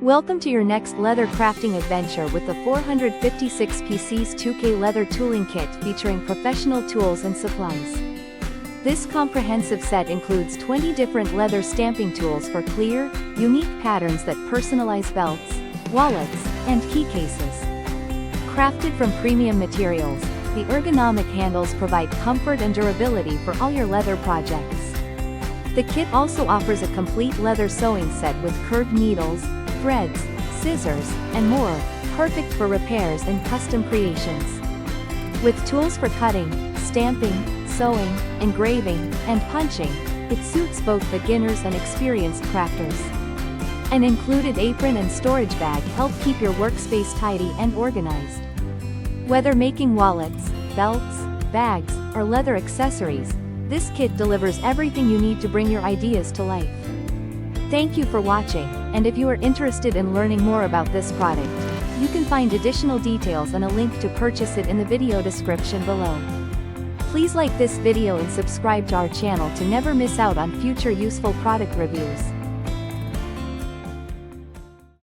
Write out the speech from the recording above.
Welcome to your next leather crafting adventure with the 456 PCS Tuykay Leather Tooling Kit featuring professional tools and supplies. This comprehensive set includes 20 different leather stamping tools for clear, unique patterns that personalize belts, wallets, and key cases. Crafted from premium materials, the ergonomic handles provide comfort and durability for all your leather projects. The kit also offers a complete leather sewing set with curved needles, threads, scissors, and more, perfect for repairs and custom creations. With tools for cutting, stamping, sewing, engraving, and punching, it suits both beginners and experienced crafters. An included apron and storage bag help keep your workspace tidy and organized. Whether making wallets, belts, bags, or leather accessories, this kit delivers everything you need to bring your ideas to life. Thank you for watching, and if you are interested in learning more about this product, you can find additional details and a link to purchase it in the video description below. Please like this video and subscribe to our channel to never miss out on future useful product reviews.